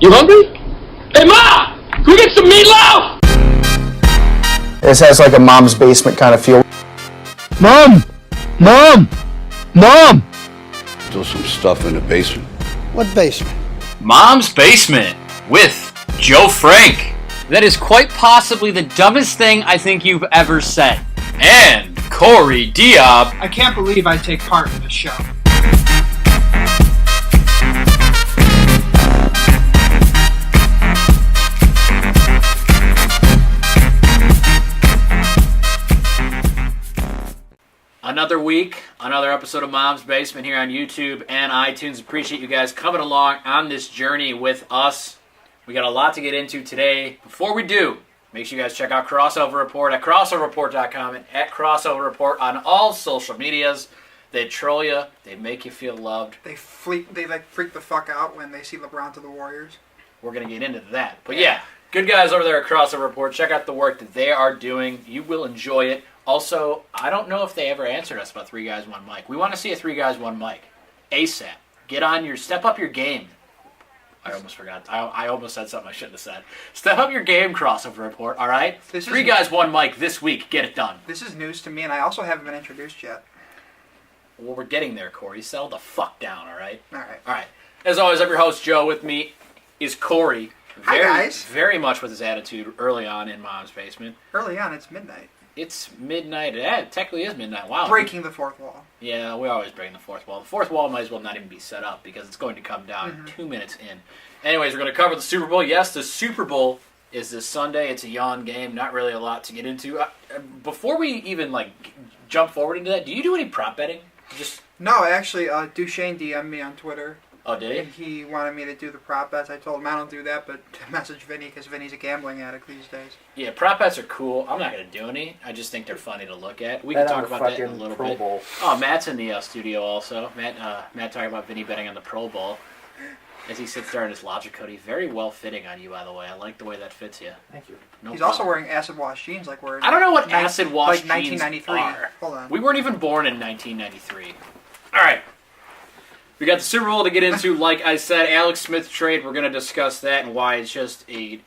You hungry? Hey, Ma! Can we get some meatloaf? This has like a mom's basement kind of feel. Mom! Mom! Mom! Still some stuff in the basement. What basement? Mom's Basement with Joe Frank. That is quite possibly the dumbest thing I think you've ever said. And Corey Diab. I can't believe I take part in this show. Another week, another episode of Mom's Basement here on YouTube and iTunes. Appreciate you guys coming along on this journey with us. We got a lot to get into today. Before we do, make sure you guys check out Crossover Report at crossoverreport.com and at Crossover Report on all social medias. They troll you. They make you feel loved. They freak the fuck out when they see LeBron to the Warriors. We're going to get into that. But yeah, good guys over there at Crossover Report. Check out the work that they are doing. You will enjoy it. Also, I don't know if they ever answered us about 3 guys, 1 mic. We want to see a 3 guys, 1 mic. ASAP. Step up your game. I almost forgot. I almost said something I shouldn't have said. Step up your game, Crossover Report, all right? 3 guys, 1 mic this week. Get it done. This is news to me, and I also haven't been introduced yet. Well, we're getting there, Corey. Settle the fuck down, all right? All right. All right. As always, I'm your host, Joe. With me is Corey. Hi, guys. Very much with his attitude early on in Mom's Basement. Early on, it's midnight. It's midnight. It technically is midnight. Wow. Breaking the fourth wall. Yeah, we always break the fourth wall. The fourth wall might as well not even be set up because it's going to come down 2 minutes in. Anyways, we're going to cover the Super Bowl. Yes, the Super Bowl is this Sunday. It's a yawn game. Not really a lot to get into. Before we even jump forward into that, do you do any prop betting? No, actually, Duchesne DM'd me on Twitter. Oh, did And he wanted me to do the prop bets. I told him I don't do that, but to message Vinny because Vinny's a gambling addict these days. Yeah, prop bets are cool. I'm not going to do any. I just think they're funny to look at. We can talk about that in a little bit. Bowl. Oh, Matt's in the studio also. Matt talking about Vinny betting on the Pro Bowl as he sits there in his Logic hoodie. Very well fitting on you, by the way. I like the way that fits you. Thank you. He's also wearing acid wash jeans like we're. I don't know what acid wash jeans 1993. are. Hold on. We weren't even born in 1993. All right. We got the Super Bowl to get into. Like I said, Alex Smith trade. We're going to discuss that and why it's just a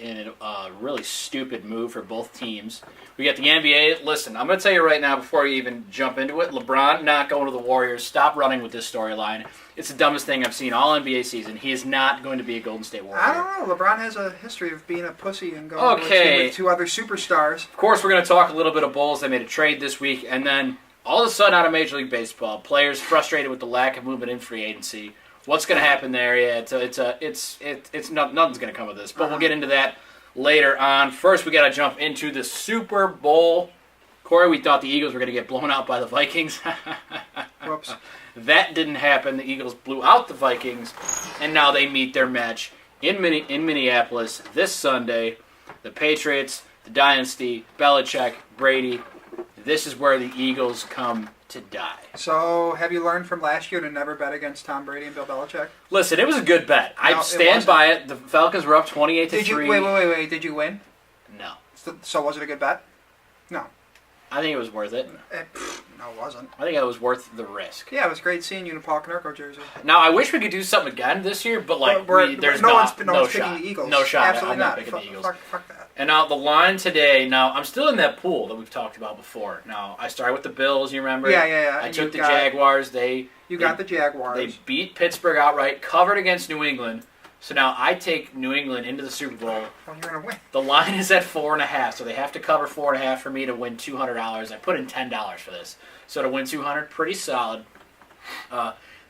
really stupid move for both teams. We got the NBA. Listen, I'm going to tell you right now before you even jump into it, LeBron not going to the Warriors. Stop running with this storyline. It's the dumbest thing I've seen all NBA season. He is not going to be a Golden State Warrior. I don't know. LeBron has a history of being a pussy and going with 2 other superstars. Of course, we're going to talk a little bit of Bulls. They made a trade this week, and then all of a sudden, out of Major League Baseball, players frustrated with the lack of movement in free agency. What's going to happen there? Yeah, nothing's going to come of this, but we'll get into that later on. First, we got to jump into the Super Bowl. Corey, we thought the Eagles were going to get blown out by the Vikings. Whoops. That didn't happen. The Eagles blew out the Vikings, and now they meet their match in Minneapolis this Sunday. The Patriots, the Dynasty, Belichick, Brady. This is where the Eagles come to die. So, have you learned from last year to never bet against Tom Brady and Bill Belichick? Listen, it was a good bet. I stand by it. The Falcons were up 28-3. Wait. Did you win? No. So was it a good bet? No. I think it was worth it. No, it wasn't. I think it was worth the risk. Yeah, it was great seeing you in a Paul Konerko jersey. Now, I wish we could do something again this year, but there's no one's shot. picking the Eagles. No shot. Absolutely I'm not picking the Eagles. Fuck that. And now the line today, I'm still in that pool that we've talked about before. Now, I started with the Bills, you remember? Yeah. I took the Jaguars. You got the Jaguars. They beat Pittsburgh outright, covered against New England. So now I take New England into the Super Bowl. Well, you're going to win. The line is at 4.5, so they have to cover 4.5 for me to win $200. I put in $10 for this. So to win $200, pretty solid.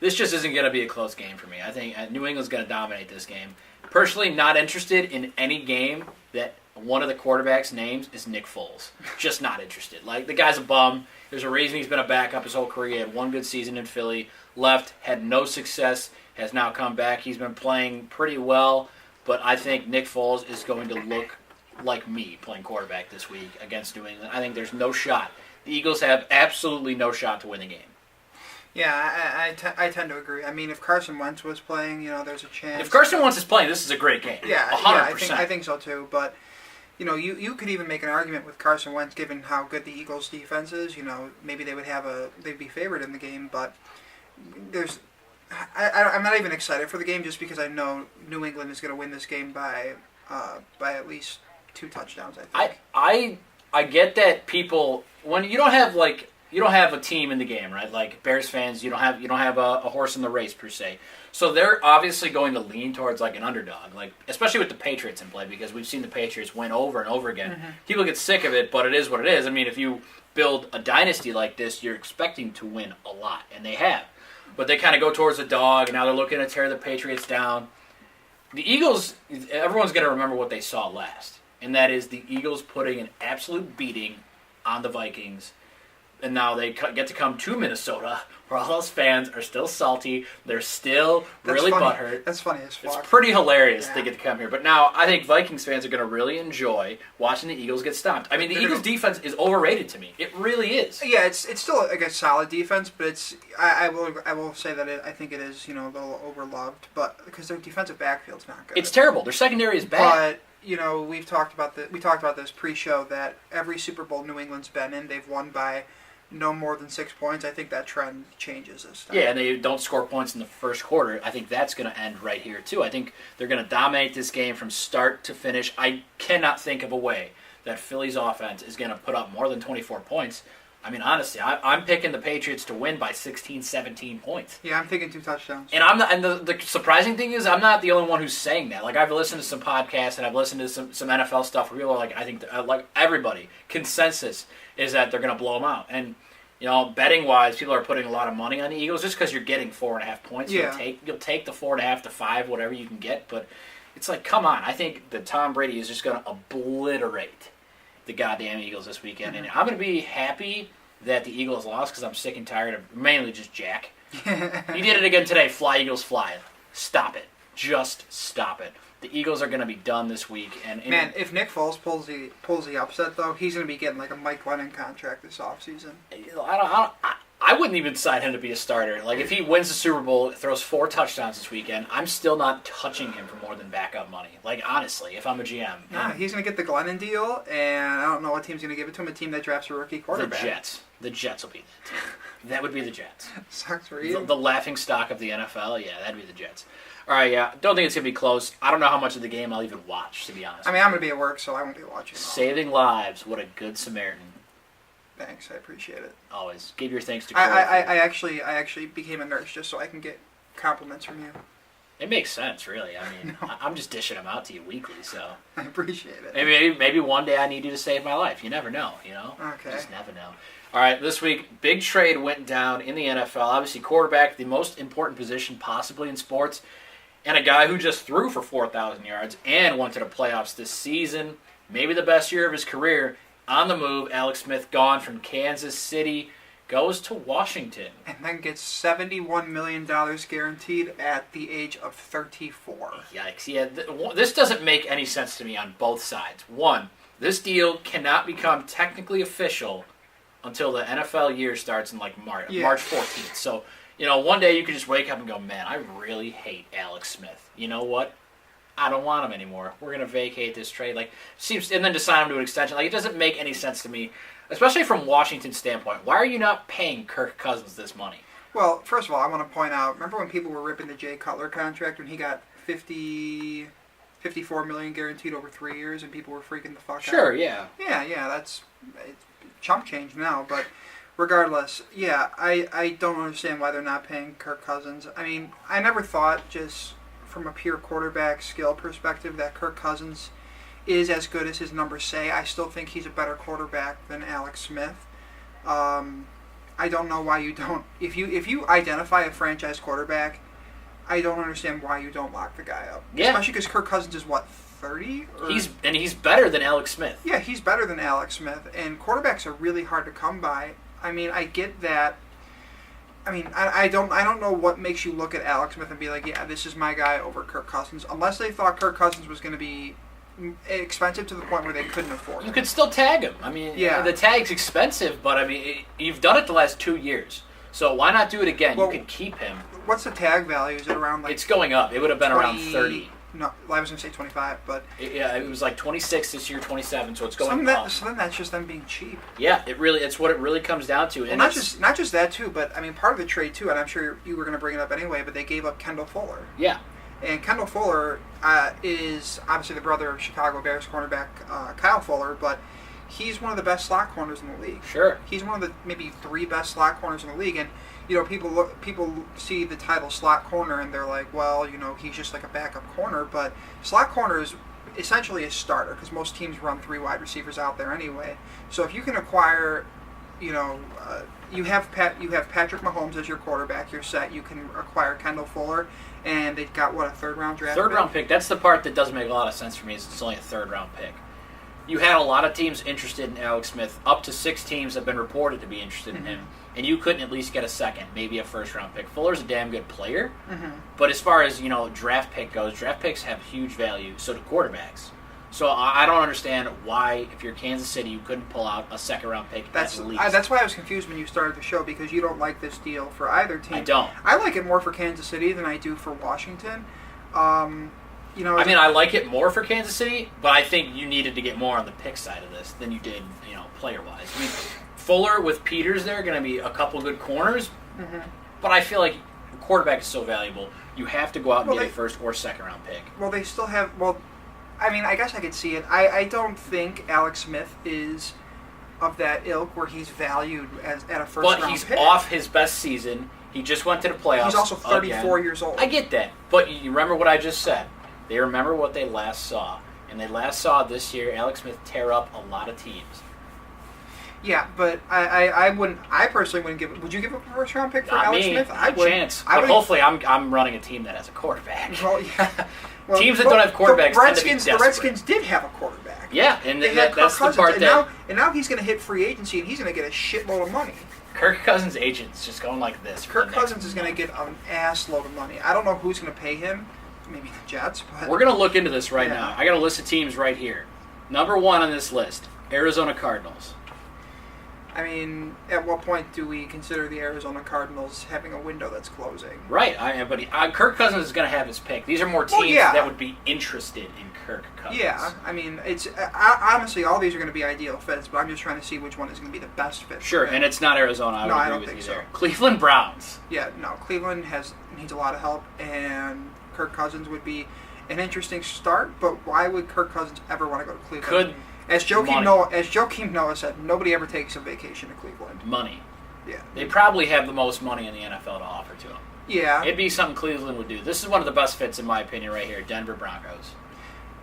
This just isn't going to be a close game for me. I think New England's going to dominate this game. Personally, not interested in any game that one of the quarterbacks' names is Nick Foles. Just not interested. The guy's a bum. There's a reason he's been a backup his whole career. He had 1 good season in Philly. Left, had no success, has now come back. He's been playing pretty well, but I think Nick Foles is going to look like me playing quarterback this week against New England. I think there's no shot. The Eagles have absolutely no shot to win the game. Yeah, I tend to agree. I mean, if Carson Wentz was playing, there's a chance. If Carson Wentz is playing, this is a great game. Yeah, 100%. I think so too. But you could even make an argument with Carson Wentz, given how good the Eagles' defense is. Maybe they'd be favored in the game, but I'm not even excited for the game just because I know New England is going to win this game by at least 2 touchdowns. I think. I get that people when you don't have a team in the game, right? Like Bears fans, you don't have a horse in the race per se. So they're obviously going to lean towards like an underdog, like especially with the Patriots in play because we've seen the Patriots win over and over again. Mm-hmm. People get sick of it, but it is what it is. I mean, if you build a dynasty like this, you're expecting to win a lot, and they have. But they kind of go towards the dog, and now they're looking to tear the Patriots down. The Eagles, everyone's going to remember what they saw last, and that is the Eagles putting an absolute beating on the Vikings. And now they get to come to Minnesota, where all those fans are still salty. They're still really butthurt. That's funny as fuck. It's pretty hilarious they get to come here. But now I think Vikings fans are going to really enjoy watching the Eagles get stomped. I mean, the Eagles' defense is overrated to me. It really is. Yeah, it's still like a solid defense, but it's I will say that I think it is a little overloved, but because their defensive backfield's not good. It's terrible. Their secondary is bad. But we talked about this pre-show that every Super Bowl New England's been in, they've won by no more than 6 points. I think that trend changes this time. Yeah, and they don't score points in the first quarter. I think that's going to end right here, too. I think they're going to dominate this game from start to finish. I cannot think of a way that Philly's offense is going to put up more than 24 points. I mean, honestly, I'm picking the Patriots to win by 16, 17 points. Yeah, I'm thinking 2 touchdowns. And I'm not. And the surprising thing is, I'm not the only one who's saying that. Like, I've listened to some podcasts and I've listened to some NFL stuff where people are like, I think, like everybody, consensus is that they're going to blow them out. And betting wise, people are putting a lot of money on the Eagles just because you're getting 4.5 points. Yeah. You'll take the 4.5 to 5, whatever you can get. But it's like, come on. I think that Tom Brady is just going to obliterate the goddamn Eagles this weekend. Mm-hmm. And I'm going to be happy that the Eagles lost because I'm sick and tired of mainly just Jack. He did it again today. Fly, Eagles, fly. Stop it. Just stop it. The Eagles are going to be done this week. And man, if Nick Foles pulls the upset, though, he's going to be getting like a Mike Lennon contract this offseason. I wouldn't even sign him to be a starter. Like, if he wins the Super Bowl, throws 4 touchdowns this weekend, I'm still not touching him for more than backup money. Like, honestly, if I'm a GM. Nah, he's going to get the Glennon deal, and I don't know what team's going to give it to him, a team that drafts a rookie quarterback. The Jets. The Jets will be that team. That would be the Jets. Sucks for you. The laughing stock of the NFL, yeah, that'd be the Jets. All right, yeah, don't think it's going to be close. I don't know how much of the game I'll even watch, to be honest. I mean, I'm going to be at work, so I won't be watching. Saving lives. What a good Samaritan. Thanks, I appreciate it. Always. Give your thanks to Kirk. I actually became a nurse just so I can get compliments from you. It makes sense, really. I mean, no. I'm just dishing them out to you weekly, so. I appreciate it. Maybe one day I need you to save my life. You never know, Okay. You just never know. All right, this week, big trade went down in the NFL. Obviously, quarterback, the most important position possibly in sports, and a guy who just threw for 4,000 yards and went to the playoffs this season. Maybe the best year of his career. On the move, Alex Smith gone from Kansas City, goes to Washington. And then gets $71 million guaranteed at the age of 34. Yikes. Yeah, this doesn't make any sense to me on both sides. One, this deal cannot become technically official until the NFL year starts in like March 14th. So, one day you could just wake up and go, man, I really hate Alex Smith. You know what? I don't want him anymore. We're going to vacate this trade. And then to sign him to an extension. It doesn't make any sense to me, especially from Washington's standpoint. Why are you not paying Kirk Cousins this money? Well, first of all, I want to point out, remember when people were ripping the Jay Cutler contract when he got $54 million guaranteed over 3 years and people were freaking the fuck out? Sure, yeah. Yeah, that's chump change now, but regardless, yeah, I don't understand why they're not paying Kirk Cousins. I mean, I never thought just from a pure quarterback skill perspective that Kirk Cousins is as good as his numbers say. I still think he's a better quarterback than Alex Smith. I don't know why you don't. If you identify a franchise quarterback, I don't understand why you don't lock the guy up. Yeah. Especially because Kirk Cousins is, 30? He's better than Alex Smith. Yeah, he's better than Alex Smith. And quarterbacks are really hard to come by. I mean, I get that. I mean, I don't know what makes you look at Alex Smith and be like, yeah, this is my guy over Kirk Cousins, unless they thought Kirk Cousins was going to be expensive to the point where they couldn't afford him. You could still tag him. I mean, yeah. The tag's expensive, but I mean, you've done it the last 2 years, so why not do it again? Well, you could keep him. What's the tag value? Is it around It's going up. It would have been 20, around 30. No, I was going to say 25, but It was like 26 this year, 27, so it's going some up. of that's just them being cheap. Yeah, it's what it really comes down to. And Well, not just that too, but I mean part of the trade too, and I'm sure you were going to bring it up anyway. But they gave up Kendall Fuller, yeah, and Kendall Fuller is obviously the brother of Chicago Bears cornerback Kyle Fuller, but he's one of the best slot corners in the league. sure. He's one of the maybe 3 best slot corners in the league, and you know people see the title slot corner and they're like, well, you know, he's just like a backup corner, but slot corner is essentially a starter because most teams run 3 wide receivers out there anyway. So if you can acquire, you know, you have Patrick Mahomes as your quarterback, you're set. You can acquire Kendall Fuller, and they've got what, a 3rd round draft. Third round pick. That's the part that doesn't make a lot of sense for me. Is it's only a 3rd round pick. You had a lot of teams interested in Alex Smith. Up to 6 teams have been reported to be interested in him, and you couldn't at least get a 2nd, maybe a 1st round pick. Fuller's a damn good player, but as far as draft pick goes, draft picks have huge value. So do quarterbacks. So I don't understand why, if you're Kansas City, you couldn't pull out a 2nd round pick at least. That's why I was confused when you started the show, because you don't like this deal for either team. I don't. I like it more for Kansas City than I do for Washington. I like it more for Kansas City, but I think you needed to get more on the pick side of this than you did, player-wise. I mean, Fuller with Peters there are going to be a couple good corners, but I feel like quarterback is so valuable. You have to go out and get a 1st or 2nd round pick. Well, they still have. Well, I mean, I guess I could see it. I don't think Alex Smith is of that ilk where he's valued at a 1st round pick. But he's off his best season. He just went to the playoffs. He's also 34 again. years old. I get that, but you remember what I just said. They remember what they last saw, and they last saw this year Alex Smith tear up a lot of teams. Yeah, but I wouldn't. I personally wouldn't give. Would you give up a 1st round pick for Not Alex me, Smith? I would. Chance. But hopefully, I'm running a team that has a quarterback. Well, yeah. Well, teams that don't have quarterbacks tend to be desperate. The Redskins did have a quarterback. Yeah, and that's the part and now he's going to hit free agency and he's going to get a shitload of money. Kirk Cousins' agent's just going like this. Kirk Cousins is going to get an ass load of money. I don't know who's going to pay him. Maybe the Jets. But we're going to look into this right now. I got a list of teams right here. Number 1 on this list, Arizona Cardinals. I mean, at what point do we consider the Arizona Cardinals having a window that's closing? Right, but Kirk Cousins is going to have his pick. These are more teams that would be interested in Kirk Cousins. Yeah, I mean, it's honestly all these are going to be ideal fits, but I'm just trying to see which one is going to be the best fit. Sure, and it's not Arizona. I don't think so. Cleveland Browns. Yeah, no, Cleveland needs a lot of help, and Kirk Cousins would be an interesting start. But why would Kirk Cousins ever want to go to Cleveland? As Joakim Noah said, nobody ever takes a vacation to Cleveland. Money. Yeah. They probably have the most money in the NFL to offer to them. Yeah. It'd be something Cleveland would do. This is one of the best fits, in my opinion, right here. Denver Broncos.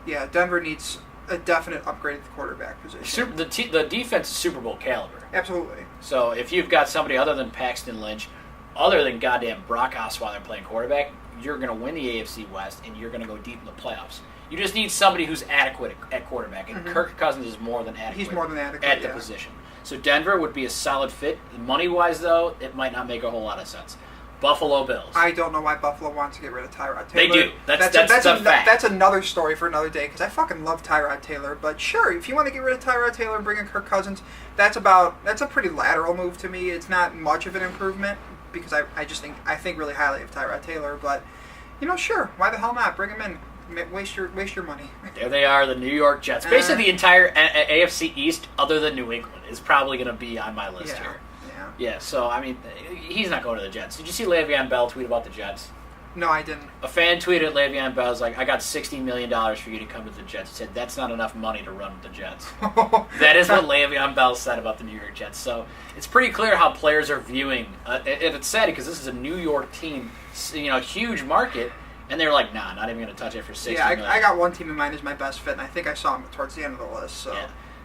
Yeah, Denver needs a definite upgrade at the quarterback position. The defense is Super Bowl caliber. Absolutely. So if you've got somebody other than Paxton Lynch, other than goddamn Brock Osweiler playing quarterback, you're going to win the AFC West, and you're going to go deep in the playoffs. You just need somebody who's adequate at quarterback, and Kirk Cousins is more than adequate. He's more than adequate at the position. So Denver would be a solid fit. Money-wise, though, it might not make a whole lot of sense. Buffalo Bills. I don't know why Buffalo wants to get rid of Tyrod Taylor. They do. That's a fact. That's another story for another day, because I fucking love Tyrod Taylor. But sure, if you want to get rid of Tyrod Taylor and bring in Kirk Cousins, that's a pretty lateral move to me. It's not much of an improvement, because I think really highly of Tyrod Taylor. But sure, why the hell not? Bring him in. Waste your money. There they are, the New York Jets. Basically, the entire AFC East, other than New England, is probably going to be on my list here. Yeah, so, I mean, he's not going to the Jets. Did you see Le'Veon Bell tweet about the Jets? No, I didn't. A fan tweeted at Le'Veon Bell, was like, I got $60 million for you to come to the Jets. He said, that's not enough money to run with the Jets. That is what Le'Veon Bell said about the New York Jets. So it's pretty clear how players are viewing. And it's sad because this is a New York team, huge market. And they're like, nah, not even going to touch it for $60 million. I got one team in mind as my best fit, and I think I saw him towards the end of the list. So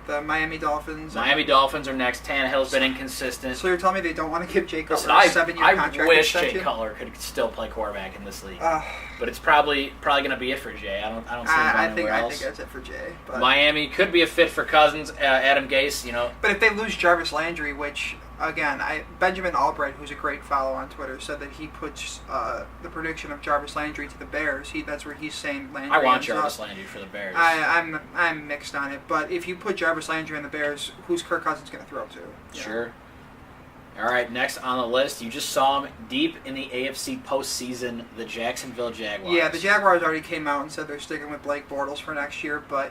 the Miami Dolphins. Miami Dolphins are next. Tannehill's been inconsistent. So you're telling me they don't want to give Jay Cutler a 7-year contract? I wish Jay Cutler could still play quarterback in this league. But it's probably going to be it for Jay. I don't see him going anywhere else. I think that's it for Jay. But Miami could be a fit for Cousins. Adam Gase, But if they lose Jarvis Landry, which again, Benjamin Albright, who's a great follow on Twitter, said that he puts the prediction of Jarvis Landry to the Bears. That's where he's saying Landry. I want Jarvis Landry for the Bears. I'm mixed on it, but if you put Jarvis Landry on the Bears, who's Kirk Cousins going to throw to? Sure. All right, next on the list, you just saw him deep in the AFC postseason, the Jacksonville Jaguars. Yeah, the Jaguars already came out and said they're sticking with Blake Bortles for next year. But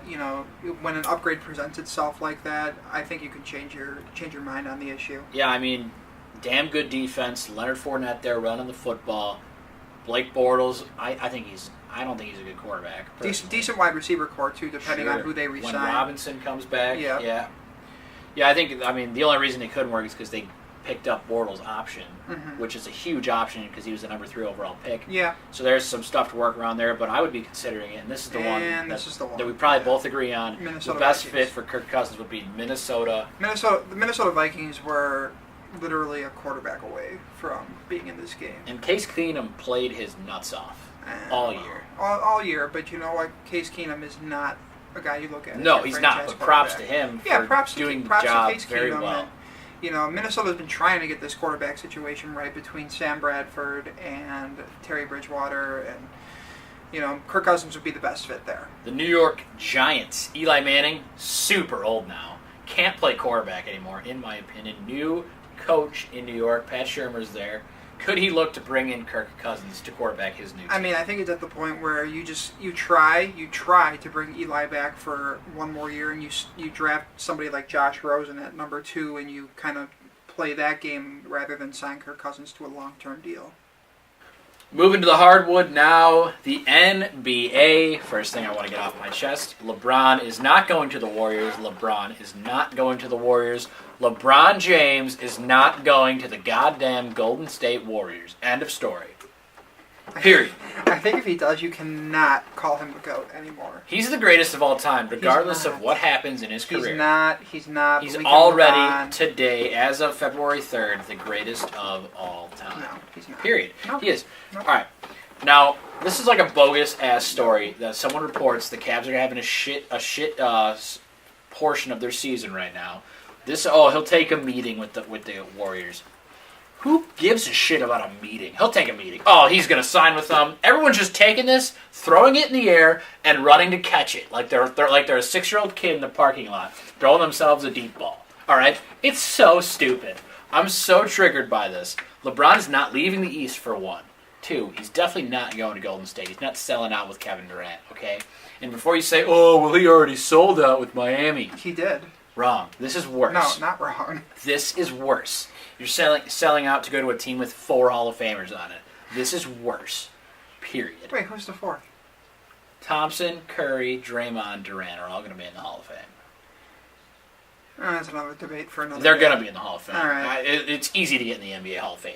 when an upgrade presents itself like that, I think you can change your mind on the issue. Yeah, I mean, damn good defense. Leonard Fournette there running the football. Blake Bortles, I don't think he's a good quarterback. Decent wide receiver core too, depending on who they resign. When Robinson comes back, yeah. I think the only reason he couldn't work is because they picked up Bortles' option, which is a huge option because he was the number 3 overall pick. Yeah. So there's some stuff to work around there, but I would be considering it, and this is the one that we probably both agree on. Minnesota the best Vikings. fit for Kirk Cousins would be Minnesota. The Minnesota Vikings were literally a quarterback away from being in this game. And Case Keenum played his nuts off all year. All year, but you know what? Case Keenum is not a guy you look at. No, as a he's not. franchise But props to quarterback. him Yeah, for props doing to the job Case very Keenum. well. And, Minnesota's been trying to get this quarterback situation right between Sam Bradford and Terry Bridgewater, and Kirk Cousins would be the best fit there. The New York Giants. Eli Manning, super old now. Can't play quarterback anymore, in my opinion. New coach in New York. Pat Shurmur's there. Could he look to bring in Kirk Cousins to quarterback his new team? I mean, I think it's at the point where you try to bring Eli back for one more year, and you draft somebody like Josh Rosen at number 2, and you kind of play that game rather than sign Kirk Cousins to a long-term deal. Moving to the hardwood now, the NBA. First thing I want to get off my chest. LeBron is not going to the Warriors. LeBron is not going to the Warriors. LeBron James is not going to the goddamn Golden State Warriors. End of story. Period. I think if he does, you cannot call him the GOAT anymore. He's the greatest of all time, regardless of what happens in his career. He's not. He's already, today, as of February 3rd, the greatest of all time. No, he's not. Period. No. He is. No. All right. Now, this is like a bogus-ass story that someone reports the Cavs are having a shit portion of their season right now. He'll take a meeting with the Warriors. Who gives a shit about a meeting? He'll take a meeting. Oh, he's going to sign with them. Everyone's just taking this, throwing it in the air, and running to catch it. Like they're a 6-year-old kid in the parking lot, throwing themselves a deep ball. All right? It's so stupid. I'm so triggered by this. LeBron is not leaving the East, for one. 2, he's definitely not going to Golden State. He's not selling out with Kevin Durant, okay? And before you say, oh, well, he already sold out with Miami. He did. Wrong. This is worse. No, not wrong. This is worse. You're selling out to go to a team with 4 Hall of Famers on it. This is worse. Period. Wait, who's the 4th? Thompson, Curry, Draymond, Durant are all going to be in the Hall of Fame. That's another debate for another They're day. going to be in the Hall of Fame. All right. It's easy to get in the NBA Hall of Fame.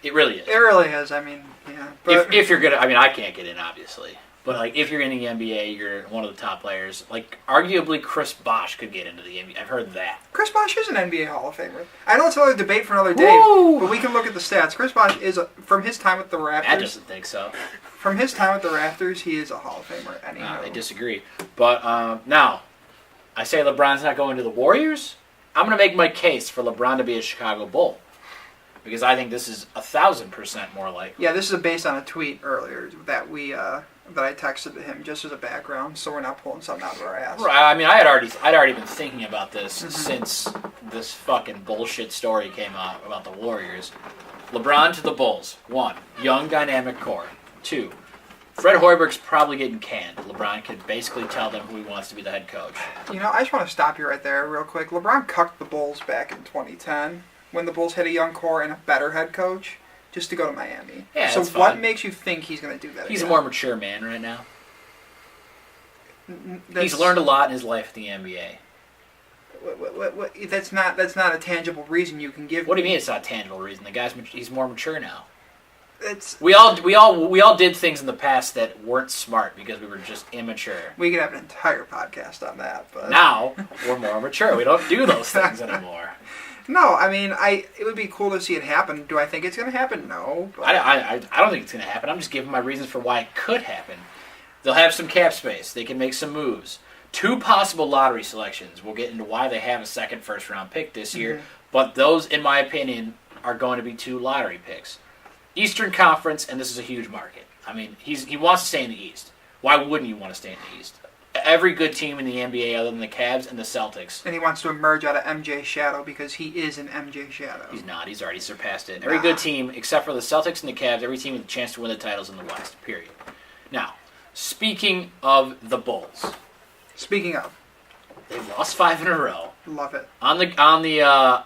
It really is. It really is. I mean, yeah. But If you're good, I can't get in, obviously. But like, if you're in the NBA, you're one of the top players. Like, arguably, Chris Bosh could get into the NBA. I've heard that. Chris Bosh is an NBA Hall of Famer. I know it's another debate for another day, Woo! but we can look at the stats. Chris Bosh is, from his time with the Raptors. Matt doesn't think so. From his time with the Raptors, he is a Hall of Famer. Anyhow. I disagree. But now, I say LeBron's not going to the Warriors. I'm going to make my case for LeBron to be a Chicago Bull. Because I think this is 1,000% more likely. Yeah, this is based on a tweet earlier that that I texted to him just as a background, so we're not pulling something out of our ass. Right. I mean, I'd already been thinking about this since this fucking bullshit story came out about the Warriors. LeBron to the Bulls. 1, young dynamic core. 2, Fred Hoiberg's probably getting canned. LeBron could basically tell them who he wants to be the head coach. I just want to stop you right there real quick. LeBron cucked the Bulls back in 2010 when the Bulls had a young core and a better head coach just to go to Miami. Yeah, so that's what fine. makes you think he's going to do that He's again? a more mature man right now. He's learned a lot in his life at the NBA. That's not a tangible reason you can give. What do you mean it's not a tangible reason? The guy's he's more mature now. It's We all did things in the past that weren't smart because we were just immature. we could have an entire podcast on that, but Now we're more mature. We don't do those things anymore. no, I mean, it would be cool to see it happen. Do I think it's going to happen? No. But I don't think it's going to happen. I'm just giving my reasons for why it could happen. They'll have some cap space. They can make some moves. 2 possible lottery selections. We'll get into why they have a second first-round pick this year. But those, in my opinion, are going to be 2 lottery picks. Eastern Conference, and this is a huge market. I mean, he wants to stay in the East. Why wouldn't you want to stay in the East? every good team in the NBA other than the Cavs and the Celtics. And he wants to emerge out of MJ's shadow because he is an MJ shadow. He's not. He's already surpassed it. Every good team, except for the Celtics and the Cavs, every team with a chance to win the titles in the West, period. Now, speaking of the Bulls. Speaking of. They've lost 5 in a row. Love it. On the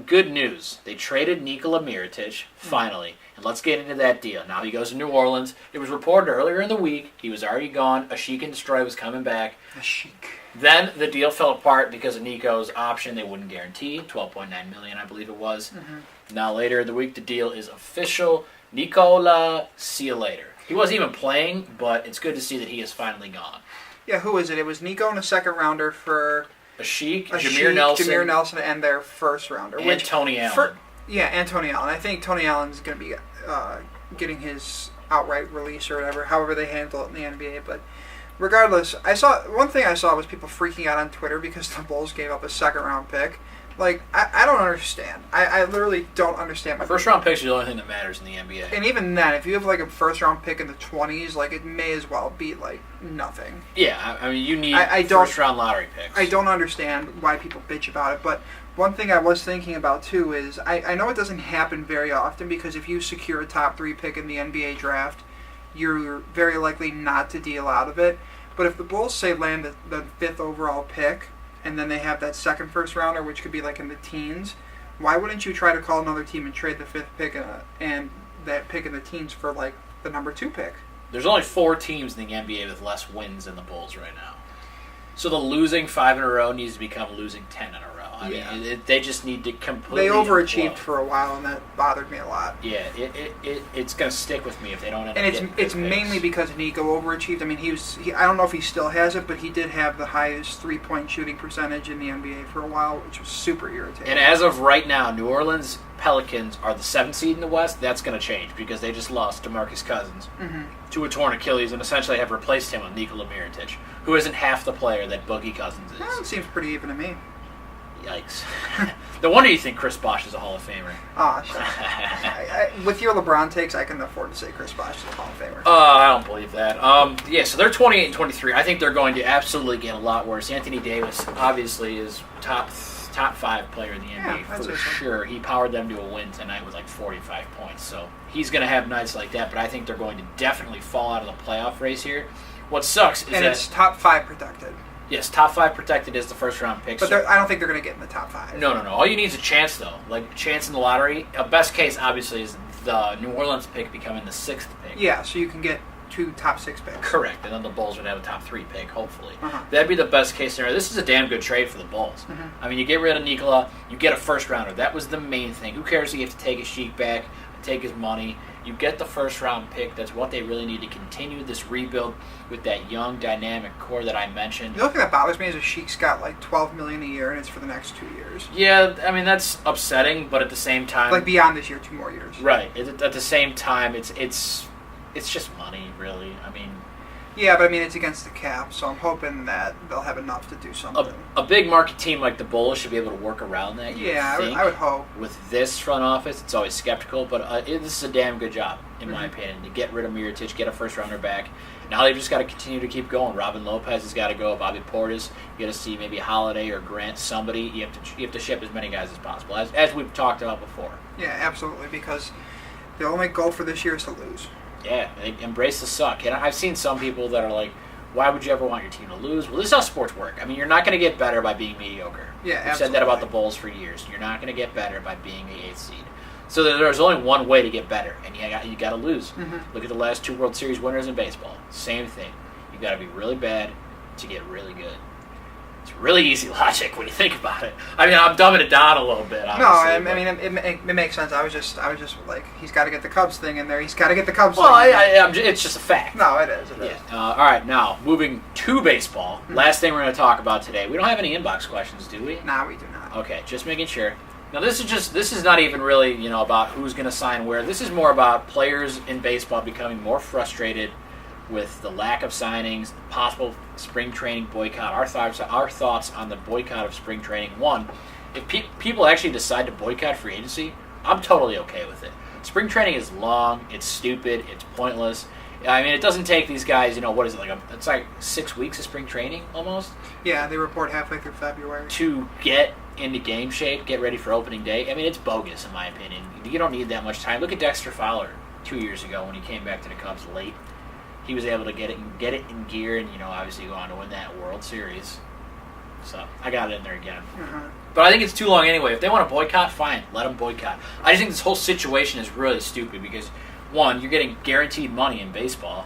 good news, they traded Nikola Mirotic, finally. And let's get into that deal. Now he goes to New Orleans. It was reported earlier in the week he was already gone. Ashik and Destroy was coming back. Ashik. Then the deal fell apart because of Nico's option they wouldn't guarantee. $12.9 million, I believe it was. Mm-hmm. Now later in the week, the deal is official. Nikola, see you later. He wasn't even playing, but it's good to see that he is finally gone. Yeah, who is it? It was Nico in a second rounder for Ashik, Jameer Nelson, and their first rounder. And Tony Allen. And Tony Allen. I think Tony Allen's going to be getting his outright release or whatever, however they handle it in the NBA. But regardless, one thing I saw was people freaking out on Twitter because the Bulls gave up a second-round pick. Like, I don't understand. I literally don't understand. First-round picks are the only thing that matters in the NBA. And even then, if you have, like, a first-round pick in the 20s, like, it may as well be, like, nothing. Yeah, I mean, you need first-round lottery picks. I don't understand why people bitch about it, but one thing I was thinking about, too, is I know it doesn't happen very often because if you secure a top 3 pick in the NBA draft, you're very likely not to deal out of it. But if the Bulls, say, land the 5th overall pick, and then they have that second first rounder, which could be like in the teens, why wouldn't you try to call another team and trade the 5th pick and that pick in the teens for like the number 2 pick? There's only 4 teams in the NBA with less wins than the Bulls right now. So the losing 5 in a row needs to become losing 10 in a row. I mean, they just need to completely. They overachieved implode for a while, and that bothered me a lot. Yeah, it's gonna stick with me if they don't end up getting it's mainly because Nico overachieved. I mean, I don't know if he still has it, but he did have the highest 3-point shooting percentage in the NBA for a while, which was super irritating. And as of right now, New Orleans Pelicans are the 7th seed in the West. That's going to change because they just lost DeMarcus Cousins to a torn Achilles and essentially have replaced him with Nikola Mirotic, who isn't half the player that Boogie Cousins is. That seems pretty even to me. Yikes. No wonder you think Chris Bosh is a Hall of Famer. With your LeBron takes, I can afford to say Chris Bosh is a Hall of Famer. I don't believe that. So they're 28 and 23. I think they're going to absolutely get a lot worse. Anthony Davis obviously is top 5 player in the NBA for sure. He powered them to a win tonight with like 45 points. So he's going to have nights like that, but I think they're going to definitely fall out of the playoff race here. What sucks is that it's top 5 protected. Yes, top 5 protected is the first round pick. But I don't think they're going to get in the top 5. No. All you need is a chance, though. Like, chance in the lottery. A best case, obviously, is the New Orleans pick becoming the 6th pick. Yeah, so you can get 2 top 6 picks. Correct. And then the Bulls would have a top 3 pick, hopefully. That'd be the best case scenario. This is a damn good trade for the Bulls. I mean, you get rid of Nikola, you get a first rounder. That was the main thing. Who cares if you have to take his Sheik back, take his money? You get the first round pick. That's what they really need to continue this rebuild with that young, dynamic core that I mentioned. The only thing that bothers me is Sheik's got like $12 million a year, and it's for the next 2 years. Yeah, I mean that's upsetting, but at the same time, like beyond this year, 2 more years. Right. At the same time, it's just money, really. I mean. Yeah, but I mean it's against the cap, so I'm hoping that they'll have enough to do something. A big market team like the Bulls should be able to work around that. Yeah, I would hope. With this front office, it's always skeptical, but this is a damn good job, in my opinion, to get rid of Mirotic, get a first-rounder back. Now they've just got to continue to keep going. Robin Lopez has got to go. Bobby Portis, you got to see maybe Holiday or Grant, somebody. You have to ship as many guys as possible, as we've talked about before. Yeah, absolutely, because the only goal for this year is to lose. Yeah, embrace the suck. And I've seen some people that are like, why would you ever want your team to lose? Well, this is how sports work. I mean, you're not going to get better by being mediocre. Yeah, I've said that about the Bulls for years. You're not going to get better by being the 8th seed. So there's only one way to get better, and you got to lose. Look at the last 2 World Series winners in baseball. Same thing. You got to be really bad to get really good. It's really easy logic when you think about it. I mean, I'm dumbing it down a little bit. I mean, it makes sense. I was just like, he's got to get the Cubs thing in there. He's got to get the Cubs thing. It's just a fact. No, it is. It is. All right, now moving to baseball. Last thing we're going to talk about today. We don't have any inbox questions, do we? Nah, we do not. Okay, just making sure. Now this is not even really about who's going to sign where. This is more about players in baseball becoming more frustrated with the lack of signings, possible spring training boycott. Our thoughts on the boycott of spring training. One, if people actually decide to boycott free agency, I'm totally okay with it. Spring training is long, it's stupid, it's pointless. Yeah, I mean, it doesn't take these guys, what is it, it's like 6 weeks of spring training almost? Yeah, they report halfway through February. To get into game shape, get ready for opening day. I mean, it's bogus in my opinion. You don't need that much time. Look at Dexter Fowler 2 years ago when he came back to the Cubs late. He was able to get it in gear and, obviously go on to win that World Series. So, I got it in there again. Uh-huh. But I think it's too long anyway. If they want to boycott, fine. Let them boycott. I just think this whole situation is really stupid because, one, you're getting guaranteed money in baseball.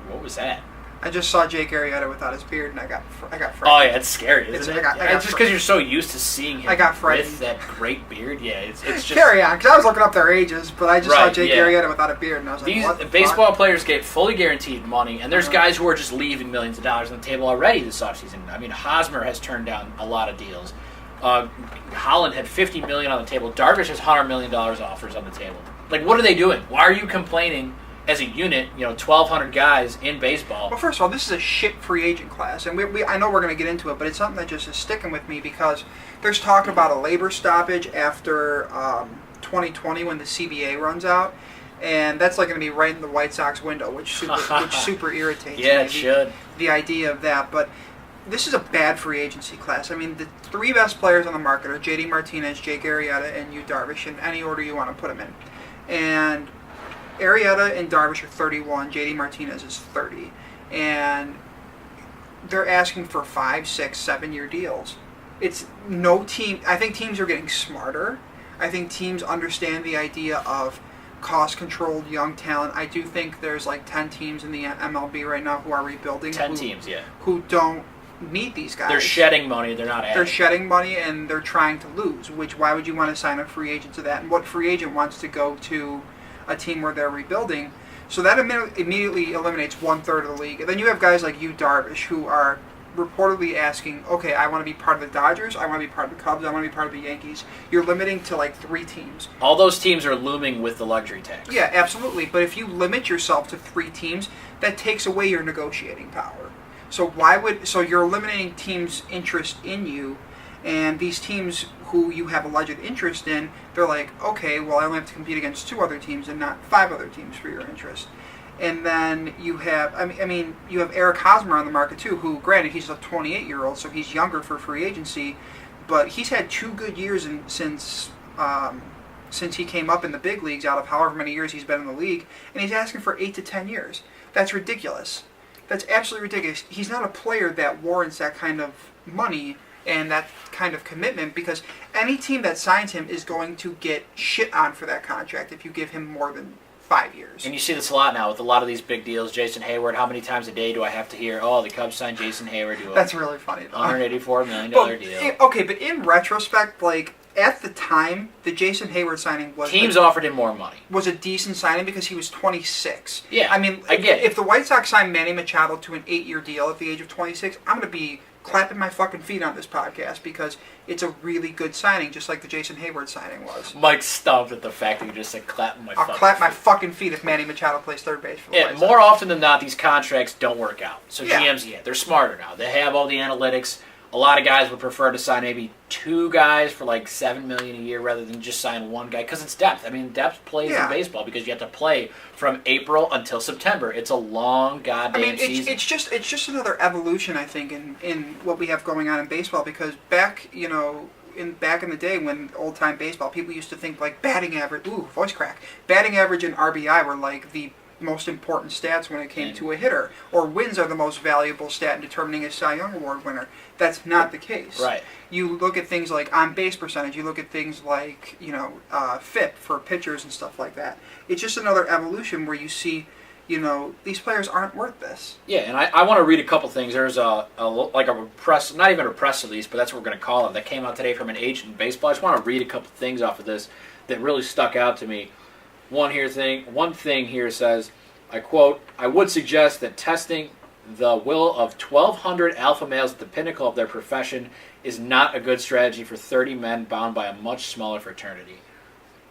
What was that? I just saw Jake Arrieta without his beard, and I got frightened. Oh, yeah, it's scary, isn't it? I got it's just because you're so used to seeing him frightened. with that great beard. Yeah, it's just... Carry on, because I was looking up their ages, but I just saw Jake Arrieta without a beard, and I was like, what the baseball fuck? players get fully guaranteed money, and there's guys who are just leaving millions of dollars on the table already this offseason. I mean, Hosmer has turned down a lot of deals. Holland had $50 million on the table. Darvish has $100 million offers on the table. Like, what are they doing? Why are you complaining as a unit, 1,200 guys in baseball? Well, first of all, this is a shit free agent class, and I know we're going to get into it, but it's something that just is sticking with me because there's talk about a labor stoppage after 2020 when the CBA runs out, and that's like going to be right in the White Sox window, which super irritates me. Yeah, it should. The idea of that, but this is a bad free agency class. I mean, the three best players on the market are J.D. Martinez, Jake Arrieta, and Yu Darvish, in any order you want to put them in. And Arrieta and Darvish are 31, J.D. Martinez is 30. And they're asking for 5, 6, 7-year deals. It's no team. I think teams are getting smarter. I think teams understand the idea of cost-controlled young talent. I do think there's like 10 teams in the MLB right now who are rebuilding. 10 teams, yeah. Who don't need these guys. They're shedding money. They're not adding. They're shedding money and they're trying to lose. Which, why would you want to sign a free agent to that? And what free agent wants to go to a team where they're rebuilding? So that immediately eliminates 1/3 of the league. And then you have guys like Yu Darvish who are reportedly asking, okay, I want to be part of the Dodgers, I want to be part of the Cubs, I want to be part of the Yankees. You're limiting to like 3 teams. All those teams are looming with the luxury tax. Yeah, absolutely. But if you limit yourself to 3 teams, that takes away your negotiating power. So you're eliminating teams' interest in you, and these teams who you have alleged interest in, they're like, okay, well, I only have to compete against 2 other teams and not 5 other teams for your interest. And then you have, you have Eric Hosmer on the market too, who, granted, he's a 28-year-old, so he's younger for free agency, but he's had 2 good years since he came up in the big leagues out of however many years he's been in the league, and he's asking for 8 to 10 years. That's ridiculous. That's absolutely ridiculous. He's not a player that warrants that kind of money and that kind of commitment, because any team that signs him is going to get shit on for that contract if you give him more than 5 years. And you see this a lot now with a lot of these big deals. Jason Hayward, how many times a day do I have to hear, oh, the Cubs signed Jason Hayward to a That's really funny, though. $184 million deal. Okay, but in retrospect, like, at the time, the Jason Hayward signing teams offered him more money. Was a decent signing because he was 26. Yeah, I mean, I get it. If the White Sox signed Manny Machado to an 8-year deal at the age of 26, I'm going to be clapping my fucking feet on this podcast because it's a really good signing, just like the Jason Hayward signing was. Mike stumped at the fact that you just said clapping my I'll clap my fucking feet if Manny Machado plays third base for the White Sox. More often than not, these contracts don't work out. So Yeah. GMs, they're smarter now. They have all the analytics. A lot of guys would prefer to sign maybe 2 guys for like $7 million a year rather than just sign 1 guy because it's depth. I mean, depth plays in baseball because you have to play from April until September. It's a long goddamn season. It's just another evolution, I think, in what we have going on in baseball. Because back in the day when old time baseball, people used to think like batting average, voice crack, batting average and RBI were like the most important stats when it came to a hitter, or wins are the most valuable stat in determining a Cy Young Award winner. That's not the case. Right. You look at things like on base percentage. You look at things like FIP for pitchers and stuff like that. It's just another evolution where you see, these players aren't worth this. Yeah, and I want to read a couple things. There's a press, not even a press release, but that's what we're going to call it, that came out today from an agent in baseball. I just want to read a couple things off of this that really stuck out to me. One thing here says, I quote, "I would suggest that testing the will of 1,200 alpha males at the pinnacle of their profession is not a good strategy for 30 men bound by a much smaller fraternity."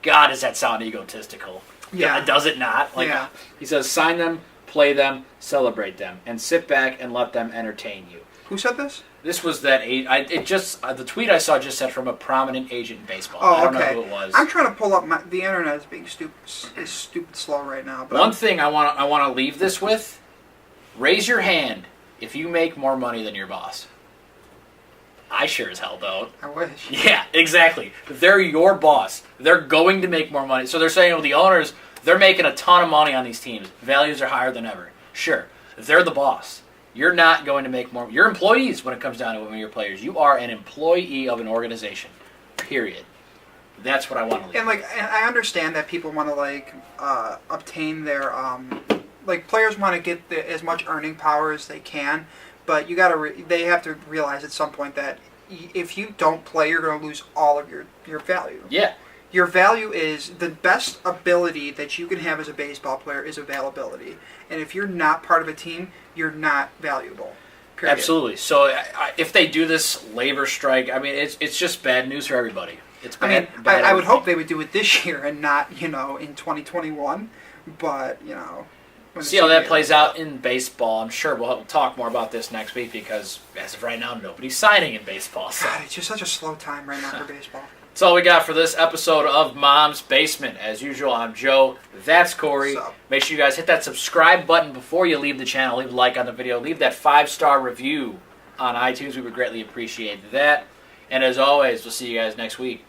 God, does that sound egotistical? Yeah. Does it not? Yeah. He says, sign them, play them, celebrate them, and sit back and let them entertain you. Who said this? This was that the tweet I saw just said from a prominent agent in baseball. Oh, I don't okay. know who it was. I'm trying to pull up the internet is being stupid slow right now. But One thing I want to leave this with: raise your hand if you make more money than your boss. I sure as hell don't. I wish. Yeah, exactly. If they're your boss, they're going to make more money. So they're saying, well, the owners, they're making a ton of money on these teams. Values are higher than ever. Sure, if they're the boss, you're not going to make more. You're employees when it comes down to when you're players. You are an employee of an organization. Period. That's what I want to leave. And I understand that people want to obtain their players want to get as much earning power as they can, but they have to realize at some point that if you don't play, you're going to lose all of your value. Yeah. Your value is the best ability that you can have as a baseball player is availability, and if you're not part of a team, you're not valuable. Period. Absolutely. So if they do this labor strike, I mean, it's just bad news for everybody. It's bad. I would hope they would do it this year and not in 2021, but see how that plays out in baseball. I'm sure we'll talk more about this next week because as of right now, nobody's signing in baseball. So. God, it's just such a slow time right now for baseball. That's all we got for this episode of Mom's Basement. As usual, I'm Joe. That's Corey. Make sure you guys hit that subscribe button before you leave the channel. Leave a like on the video. Leave that 5-star review on iTunes. We would greatly appreciate that. And as always, we'll see you guys next week.